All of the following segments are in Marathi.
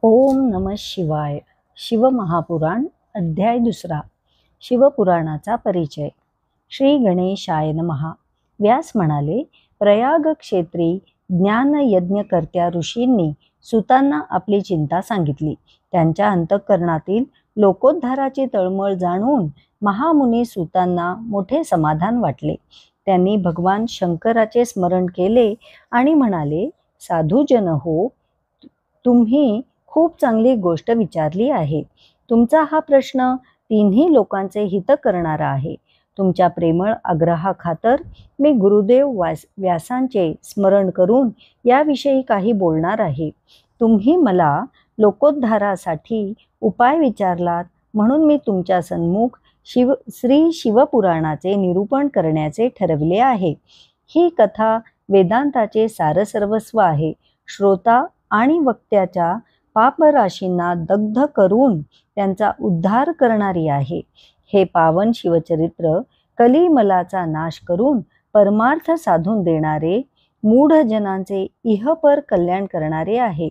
ओम नमः शिवाय. शिवमहापुराण अध्याय 2. शिवपुराणाचा परिचय. श्री गणेशाय नमः. व्यास म्हणाले, प्रयाग क्षेत्री ज्ञानयज्ञकर्त्या ऋषींनी सुतांना आपली चिंता सांगितली. त्यांच्या अंतःकरणातील लोकोद्धाराची तळमळ जाणून महामुनी सुतांना मोठे समाधान वाटले. त्यांनी भगवान शंकराचे स्मरण केले आणि म्हणाले, साधुजन हो, तुम्ही खूप चांगली गोष्ट विचारली आहे. तुमचा हा प्रश्न तिन्ही लोकांचे हित करणारा आहे. तुमच्या प्रेमळ आग्रहाखातर मी गुरुदेव व्यासांचे स्मरण करून याविषयी काही बोलणार आहे. तुम्ही मला लोकोद्धारासाठी उपाय विचारलात म्हणून मी तुमच्या सन्मुख श्री शिवपुराणाचे निरूपण करण्याचे ठरविले आहे. ही कथा वेदांताचे सारसर्वस्व आहे. श्रोता आणि वक्त्याच्या पापराशींना दग्ध करून त्यांचा उद्धार करणारी आहे. हे पावन शिवचरित्र कलिमलाचा नाश करून परमार्थ साधून देणारे, मूढजनांचे इहपर कल्याण करणारे आहे.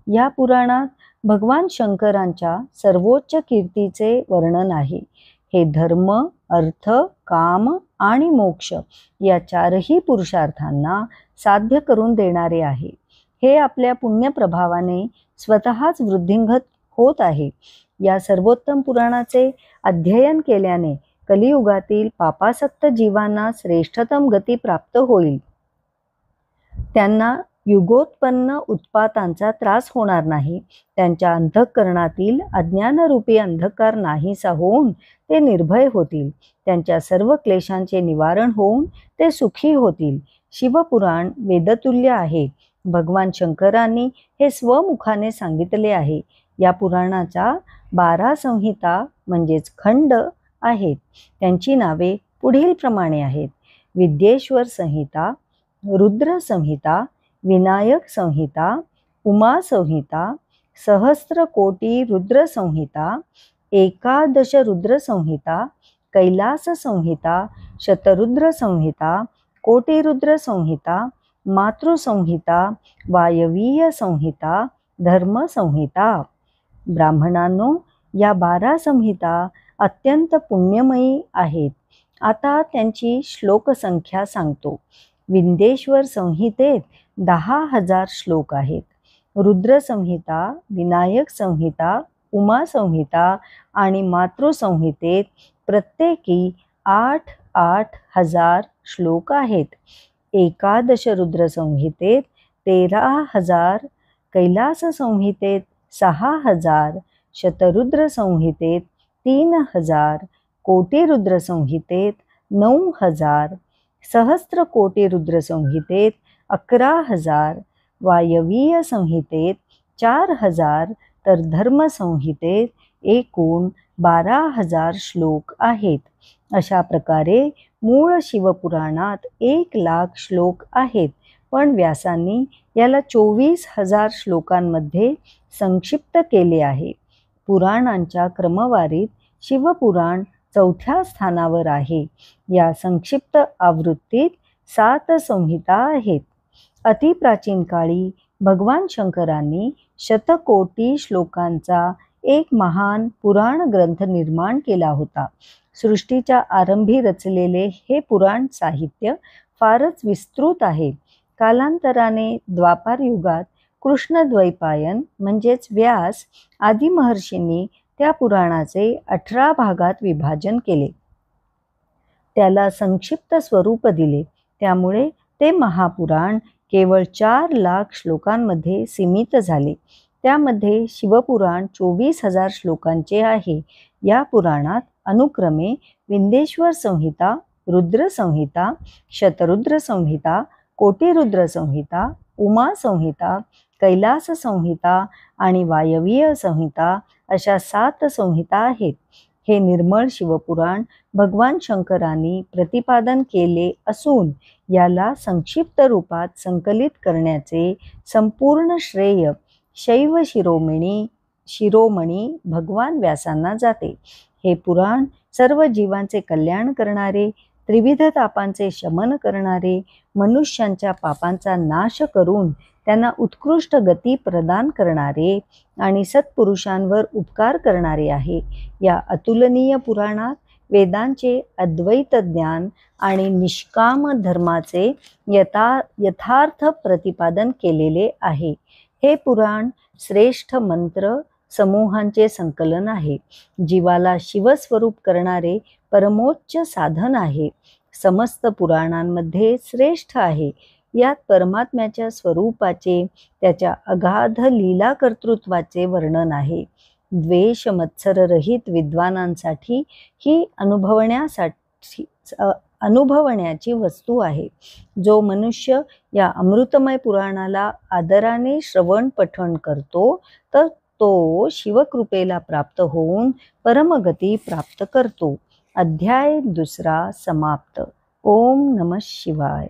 या पुराणात भगवान शंकरांच्या सर्वोच्च कीर्तीचे वर्णन आहे. हे धर्म, अर्थ, काम आणि मोक्ष या चारही पुरुषार्थांना साध्य करून देणारे आहे. हे आपल्या पुण्यप्रभावाने स्वतःच वृद्धिंगत होत आहे. या सर्वोत्तम पुराणाचे अध्ययन केल्याने कलियुगातील पापासक्त जीवांना श्रेष्ठतम गती प्राप्त होईल. त्यांना युगोत्पन्न उत्पातांचा त्रास होणार नाही. त्यांच्या अंतःकरणातील अज्ञानरूपी अंधकार नाहीसा होऊन ते निर्भय होतील. त्यांच्या सर्व क्लेशांचे निवारण होऊन ते सुखी होतील. शिवपुराण वेदतुल्य आहे. भगवान शंकरांनी हे स्वमुखाने सांगितले आहे. या पुराणाच्या 12 संहिता म्हणजेच खंड आहेत. त्यांची नावे पुढील प्रमाणे आहेत: विद्येश्वर संहिता, रुद्र संहिता, विनायक संहिता, उमा संहिता, सहस्त्र कोटी रुद्र संहिता, एकादश रुद्र संहिता, कैलास संहिता, शतरुद्र संहिता, कोटिरुद्र संहिता, मातृसंहिता, वायवीय संहिता, धर्म संहिता. ब्राह्मणांनो, या 12 संहिता अत्यंत पुण्यमयी आहेत. आता त्यांची श्लोकसंख्या सांगतो. विंदेश्वर संहितेत 10,000 श्लोक आहेत. रुद्र संहिता, विनायक संहिता, उमा संहिता आणि मातृसंहितेत प्रत्येकी 8,000 श्लोक आहेत. एकादश रुद्र संहितेत 13,000, कैलास संहितेत 6,000, शतरुद्र संहितेत 3,000, कोटिरुद्र संहितेत 9,000, सहस्त्र कोटी रुद्र संहितेत 11,000, वायवीय संहितेत 4,000, तर धर्म संहितेत एकूण 12,000 श्लोक आहेत. अशा प्रकारे मूळ शिवपुराणात 1,00,000 श्लोक आहेत, पण व्यासांनी याला 24,000 श्लोकांमध्ये संक्षिप्त केले आहे. पुराणांच्या क्रमवारीत शिवपुराण 4थ्या स्थानावर आहे. या संक्षिप्त आवृत्तीत 7 संहिता आहेत. अतिप्राचीन काळी भगवान शंकरांनी शतकोटी श्लोकांचा एक महान पुराण ग्रंथ निर्माण केला होता. सृष्टीच्या आरंभी रचलेले हे पुराण साहित्य फारच विस्तृत आहे. कालांतराने द्वापार युगात कृष्णद्वैपायन म्हणजेच व्यास आदी महर्षींनी त्या पुराणाचे 18 भागात विभाजन केले. त्याला संक्षिप्त स्वरूप दिले. त्यामुळे ते महापुराण केवळ 4,00,000 श्लोकांमध्ये सीमित झाले. त्यामध्ये शिवपुराण 24,000 श्लोकांचे आहे. या पुराणात अनुक्रमे विंदेश्वर संहिता, रुद्र संहिता, शतरुद्र संहिता, कोटिरुद्र संहिता, उमा संहिता, कैलास संहिता आणि वायवीय संहिता अशा 7 संहिता आहेत. हे निर्मळ शिवपुराण भगवान शंकरांनी प्रतिपादन केले असून याला संक्षिप्त रूपात संकलित करण्याचे संपूर्ण श्रेय शैव शिरोमणी भगवान व्यासांना जाते. हे पुराण सर्व जीवांचे कल्याण करणारे, त्रिविध तापांचे शमन करणारे, मनुष्यांच्या पापांचा नाश करून त्यांना उत्कृष्ट गती प्रदान करणारे आणि सत्पुरुषांवर उपकार करणारे आहे. या अतुलनीय पुराणात वेदांचे अद्वैत ज्ञान आणि निष्काम धर्माचे यथार्थ प्रतिपादन केलेले आहे. हे पुराण श्रेष्ठ मंत्र समूहांचे संकलन आहे. जीवाला शिवस्वरूप करणारे परमोच्च साधन आहे. समस्त पुराणांमध्ये श्रेष्ठ आहे. यात परमात्म्याच्या स्वरूपाचे, त्याच्या अगाध लीला कर्तृत्वाचे वर्णन आहे. द्वेष मत्सररहित विद्वानांसाठी ही अनुभवण्याची वस्तू आहे. जो मनुष्य या अमृतमय पुराणाला आदराने श्रवण पठण करतो तर तो शिवकृपेला प्राप्त होऊन परमगती प्राप्त करतो. अध्याय 2 समाप्त. ओम नमः शिवाय.